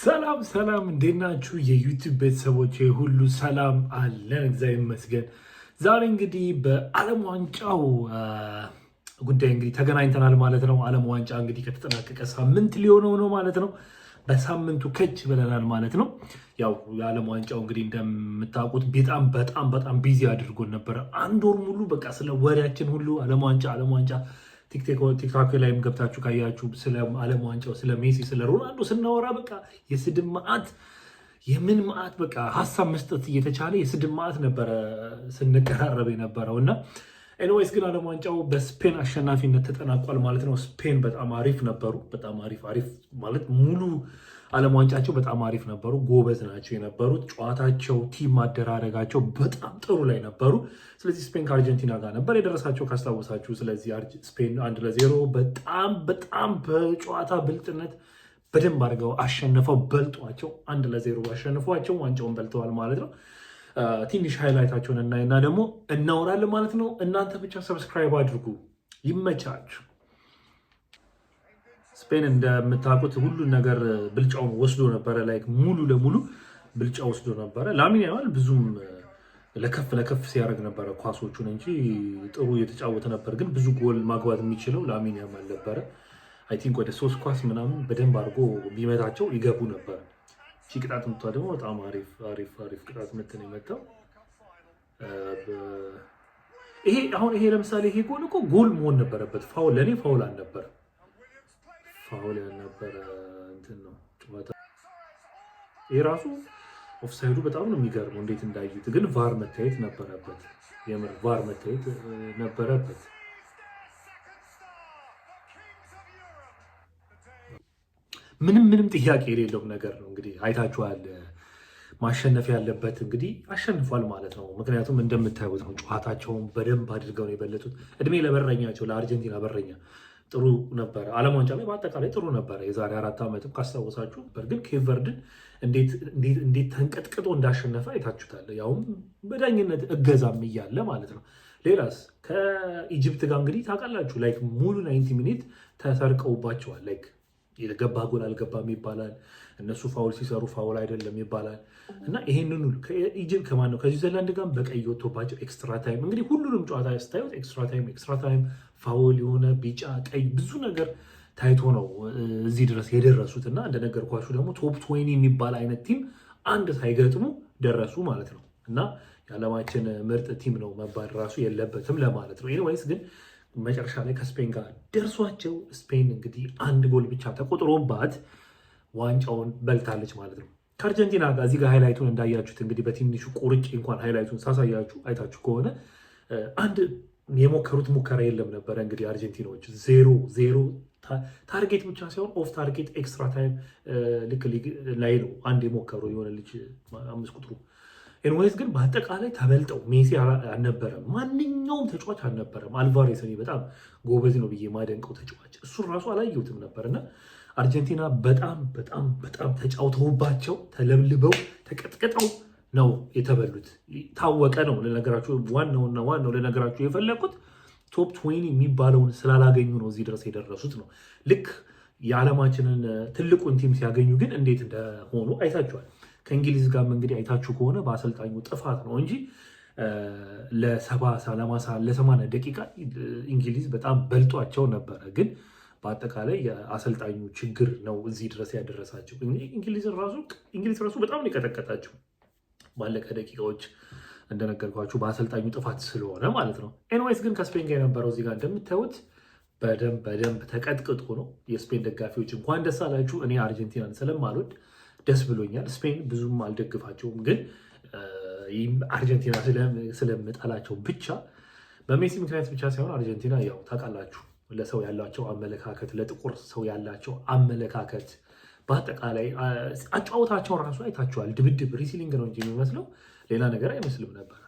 ሰላም ሰላም፣ እንዴት ናችሁ የዩቲዩብ ቤተሰቦች ሁሉ? ሰላም አለን፣ እግዚአብሔር ይመስገን። ዛሬ እንግዲህ በዓለም ዋንጫው ጉዳይ እንግዲህ ተገናኝተናል ማለት ነው። ዓለም ዋንጫ እንግዲህ ከተጠናቀቀ ሳምንት ሊሆነው ነው ማለት ነው። በሳምንቱ ከች ብለናል ማለት ነው። ያው የዓለም ዋንጫው እንግዲህ እንደምታውቁት በጣም ቢዚ አድርጎን ነበረ። አንድ ወር ሙሉ በቃ ስለ ወሬያችን ሁሉ ዓለም ዋንጫ ቲክቶክ ላይም ገብታችሁ ካያችሁ ስለ ዓለም ዋንጫው፣ ስለ ሜሲ፣ ስለ ሮናልዶ ስናወራ በቃ የስድብ መዓት የምን መዓት በቃ ሀሳብ መስጠት እየተቻለ የስድብ መዓት ነበረ ስንቀራረብ የነበረው እና ኤኒዌይስ ግን ዓለም ዋንጫው በስፔን አሸናፊነት ተጠናቋል ማለት ነው። ስፔን በጣም አሪፍ ነበሩ። በጣም አሪፍ ማለት ሙሉ ዓለም ዋንጫቸው በጣም አሪፍ ነበሩ። ጎበዝ ናቸው የነበሩት። ጨዋታቸው፣ ቲም ማደራረጋቸው በጣም ጥሩ ላይ ነበሩ። ስለዚህ ስፔን ከአርጀንቲና ጋር ነበር የደረሳቸው ካስታወሳችሁ። ስለዚህ ስፔን 1-0 በጣም በጨዋታ ብልጥነት በደንብ አድርገው አሸንፈው በልጧቸው 1-0 አሸንፏቸው ዋንጫውን በልተዋል ማለት ነው። ትንሽ ሃይላይታቸውን እናይና ደግሞ እናወራለን ማለት ነው። እናንተ ብቻ ሰብስክራይብ አድርጉ። ይመቻችሁ። ስፔን እንደምታውቁት ሁሉን ነገር ብልጫውን ወስዶ ነበረ። ላይክ ሙሉ ለሙሉ ብልጫ ወስዶ ነበረ። ላሚን ያማል ብዙም ለከፍ ሲያደርግ ነበረ ኳሶቹን እንጂ ጥሩ እየተጫወተ ነበር። ግን ብዙ ጎል ማግባት የሚችለው ላሚን ያማል ነበረ። አይ ቲንክ ወደ 3 ኳስ ምናምን በደንብ አድርጎ ቢመታቸው ይገቡ ነበር። ቅጣት ምቷ ደግሞ በጣም አሪፍ ቅጣት ምት ነው የመታው። ይሄ ለምሳሌ ይሄ ጎል እኮ ጎል መሆን ነበረበት። ፋውል ለኔ ፋውል አልነበረ። ፋውል ያልነበረ እንትን ነው ጨዋታ። ይሄ ራሱ ኦፍሳይዱ በጣም ነው የሚገርመው እንዴት እንዳዩት። ግን ቫር መታየት ነበረበት። የምር ቫር መታየት ነበረበት። ምንም ጥያቄ የሌለው ነገር ነው። እንግዲህ አይታችኋል። ማሸነፍ ያለበት እንግዲህ አሸንፏል ማለት ነው። ምክንያቱም እንደምታዩት ነው ጨዋታቸውን በደንብ አድርገው ነው የበለጡት። እድሜ ለበረኛቸው ለአርጀንቲና በረኛ ጥሩ ነበረ። ዓለም ዋንጫ ላይ በአጠቃላይ ጥሩ ነበረ። የዛሬ 4 ዓመትም ካስታወሳችሁ ነበር። ግን ኬፕ ቨርድን እንዴት ተንቀጥቅጦ እንዳሸነፈ አይታችሁታል። ያውም በዳኝነት እገዛም እያለ ማለት ነው። ሌላስ ከኢጅፕት ጋር እንግዲህ ታውቃላችሁ ላይክ ሙሉ 90 ሚኒት ተሰርቀውባቸዋል። ላይክ የገባ ጎል አልገባም ይባላል። እነሱ ፋውል ሲሰሩ ፋውል አይደለም ይባላል። እና ይሄንን ሁሉ ከኢጅፕት ከማነው ከስዊዘርላንድ ጋር በቀይ ወጥቶባቸው ኤክስትራ ታይም እንግዲህ ሁሉንም ጨዋታ ስታዩት ኤክስትራ ታይም ፋውል የሆነ ቢጫ ቀይ ብዙ ነገር ታይቶ ነው እዚህ ድረስ የደረሱት። እና እንደነገርኳችሁ ደግሞ ቶፕ 20 የሚባል አይነት ቲም አንድ ሳይገጥሙ ደረሱ ማለት ነው። እና የዓለማችን ምርጥ ቲም ነው መባል ራሱ የለበትም ለማለት ነው። ኤኒዌይስ ግን መጨረሻ ላይ ከስፔን ጋር ደርሷቸው ስፔን እንግዲህ 1 ጎል ብቻ ተቆጥሮባት ዋንጫውን በልታለች ማለት ነው ከአርጀንቲና ጋር። እዚህ ጋር ሃይላይቱን እንዳያችሁት እንግዲህ በትንሹ ቁርጭ እንኳን ሃይላይቱን ሳሳያችሁ አይታችሁ ከሆነ አንድ የሞከሩት ሙከራ የለም ነበረ። እንግዲህ አርጀንቲናዎች 0-0 ታርጌት ብቻ ሳይሆን ኦፍ ታርጌት ኤክስትራ ታይም ልክ ላይ ነው አንድ የሞከሩ የሆነ ልጅ 5 ቁጥሩ። ኤንዌይስ ግን በአጠቃላይ ተበልጠው ሜሲ አልነበረም፣ ማንኛውም ተጫዋች አልነበረም። አልቫሬስ እኔ በጣም ጎበዝ ነው ብዬ ማደንቀው ተጫዋች እሱን ራሱ አላየሁትም ነበርና አርጀንቲና በጣም ተጫውተውባቸው ተለብልበው ተቀጥቅጠው ነው የተበሉት። ታወቀ ነው ለነገራችሁ። ዋናው ለነገራችሁ የፈለኩት ቶፕ 20 የሚባለውን ስላላገኙ ነው እዚህ ድረስ የደረሱት ነው። ልክ የዓለማችንን ትልቁን ቲም ሲያገኙ ግን እንዴት እንደሆኑ አይታችኋል። ከእንግሊዝ ጋርም እንግዲህ አይታችሁ ከሆነ በአሰልጣኙ ጥፋት ነው እንጂ ለ80 ደቂቃ እንግሊዝ በጣም በልጧቸው ነበረ። ግን በአጠቃላይ የአሰልጣኙ ችግር ነው እዚህ ድረስ ያደረሳቸው። እንግሊዝ ራሱ በጣም ነው የቀጠቀጣቸው ባለቀ ደቂቃዎች እንደነገርኳችሁ በአሰልጣኙ ጥፋት ስለሆነ ማለት ነው። ኤንዌይስ ግን ከስፔን ጋር የነበረው እዚህ ጋር እንደምታዩት በደንብ ተቀጥቅጦ ነው። የስፔን ደጋፊዎች እንኳን ደስ አላችሁ። እኔ አርጀንቲናን ስለማልወድ ደስ ብሎኛል። ስፔን ብዙም አልደግፋቸውም፣ ግን አርጀንቲና ስለምጠላቸው ብቻ በሜሲ ምክንያት ብቻ ሳይሆን አርጀንቲና ያው ታውቃላችሁ ለሰው ያላቸው አመለካከት፣ ለጥቁር ሰው ያላቸው አመለካከት በአጠቃላይ አጫወታቸው ራሱ አይታችኋል። ድብድብ ሪሲሊንግ ነው እንጂ የሚመስለው ሌላ ነገር አይመስልም ነበር።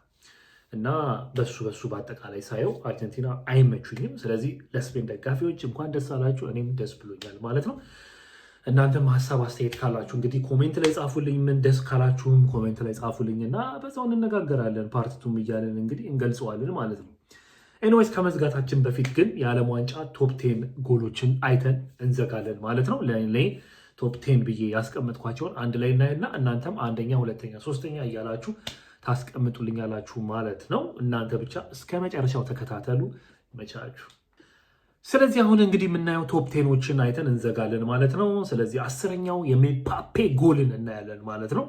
እና በሱ በአጠቃላይ ሳየው አርጀንቲና አይመቹኝም። ስለዚህ ለስፔን ደጋፊዎች እንኳን ደስ አላችሁ፣ እኔም ደስ ብሎኛል ማለት ነው። እናንተም ሀሳብ አስተያየት ካላችሁ እንግዲህ ኮሜንት ላይ ጻፉልኝ። ምን ደስ ካላችሁም ኮሜንት ላይ ጻፉልኝ እና በዛው እንነጋገራለን። ፓርቲቱም እያለን እንግዲህ እንገልጸዋለን ማለት ነው። ኤኒዌይስ ከመዝጋታችን በፊት ግን የዓለም ዋንጫ ቶፕ 10 ጎሎችን አይተን እንዘጋለን ማለት ነው። ለእኔ ቶፕ 10 ብዬ ያስቀመጥኳቸውን አንድ ላይ እናይና እናንተም አንደኛ፣ ሁለተኛ፣ ሶስተኛ እያላችሁ ታስቀምጡልኛላችሁ ማለት ነው። እናንተ ብቻ እስከ መጨረሻው ተከታተሉ። መቻችሁ። ስለዚህ አሁን እንግዲህ የምናየው ቶፕ 10ዎችን አይተን እንዘጋለን ማለት ነው። ስለዚህ 10ኛው የሜፓፔ ጎልን እናያለን ማለት ነው።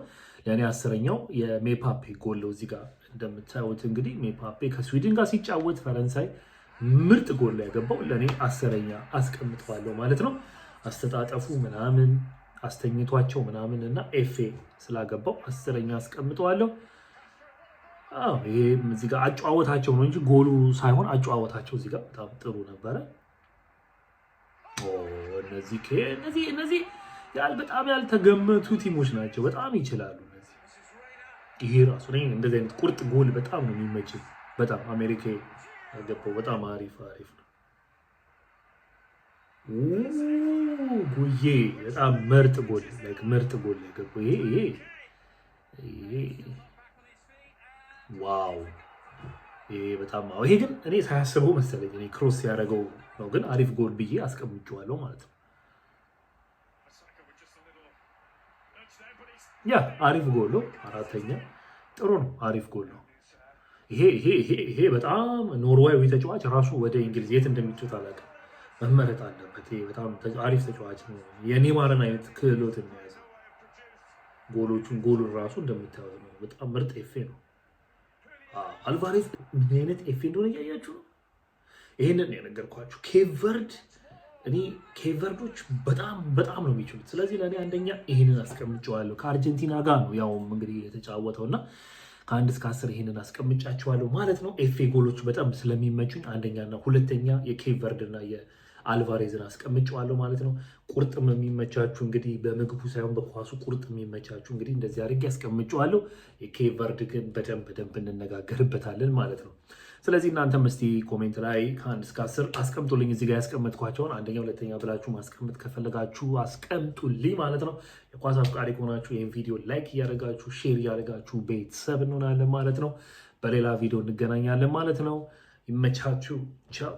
ለእኔ 10ኛው የሜፓፔ ጎል ነው። እዚህ ጋር እንደምታዩት እንግዲህ ሜፓፔ ከስዊድን ጋር ሲጫወት ፈረንሳይ ምርጥ ጎል ላይ ያገባው ለእኔ 10ኛ አስቀምጠዋለሁ ማለት ነው። አስተጣጠፉ ምናምን አስተኝቷቸው ምናምን እና ኤፍኤ ስላገባው 10ኛ አስቀምጠዋለሁ። ይሄ እዚህ ጋር አጨዋወታቸው ነው እንጂ ጎሉ ሳይሆን አጨዋወታቸው እዚህ ጋር በጣም ጥሩ ነበረ። እነዚህ በጣም ያልተገመቱ ቲሞች ናቸው። በጣም ይችላሉ እነዚህ። ይሄ ራሱ እንደዚህ አይነት ቁርጥ ጎል በጣም ነው የሚመችኝ። በጣም አሜሪካ ያገባው በጣም አሪፍ ነው። ጉዬ በጣም ምርጥ ጎል ያገባው ይሄ ዋው! ይሄ በጣም ይሄ ግን እኔ ሳያስበው መሰለኝ እኔ ክሮስ ያደረገው ነው፣ ግን አሪፍ ጎል ብዬ አስቀምጬዋለሁ ማለት ነው። ያ አሪፍ ጎል ነው። 4ኛ ጥሩ ነው። አሪፍ ጎል ነው። ይሄ በጣም ኖርዌያዊ ተጫዋች ራሱ ወደ እንግሊዝ የት እንደሚጫወት አላውቅም፣ መመረጥ አለበት። ይሄ በጣም አሪፍ ተጫዋች ነው። የኔማርን አይነት ክህሎት የሚያዘው ጎሉን ራሱ እንደምታዩት ነው። በጣም ምርጥ ኤፌ ነው። አልቫሬዝ ምን አይነት ኤፌ እንደሆነ እያያችሁ ነው። ይሄንን የነገርኳችሁ ኬቨርዶች በጣም ነው የሚችሉት። ስለዚህ ለእኔ አንደኛ ይሄንን አስቀምጨዋለሁ። ከአርጀንቲና ጋር ነው ያውም እንግዲህ የተጫወተውና ከ1 እስከ 10 ይሄንን አስቀምጫቸዋለሁ ማለት ነው። ኤፌ ጎሎች በጣም ስለሚመቹኝ አንደኛና ሁለተኛ የኬቨርድና የአልቫሬዝን አስቀምጨዋለሁ ማለት ነው። ቁርጥም የሚመቻችሁ እንግዲህ በምግቡ ሳይሆን በኳሱ ቁርጥ የሚመቻችሁ እንግዲህ እንደዚህ አድርጌ አስቀምጨዋለሁ። የኬቨርድ ግን በደንብ እንነጋገርበታለን ማለት ነው። ስለዚህ እናንተም እስቲ ኮሜንት ላይ ከ1 እስከ 10 አስቀምጡልኝ። እዚህ ጋር ያስቀመጥኳቸውን አንደኛ፣ ሁለተኛ ብላችሁ ማስቀመጥ ከፈለጋችሁ አስቀምጡልኝ ማለት ነው። የኳስ አፍቃሪ ከሆናችሁ ይህን ቪዲዮ ላይክ እያደረጋችሁ ሼር እያደረጋችሁ ቤተሰብ እንሆናለን ማለት ነው። በሌላ ቪዲዮ እንገናኛለን ማለት ነው። ይመቻችሁ። ቻው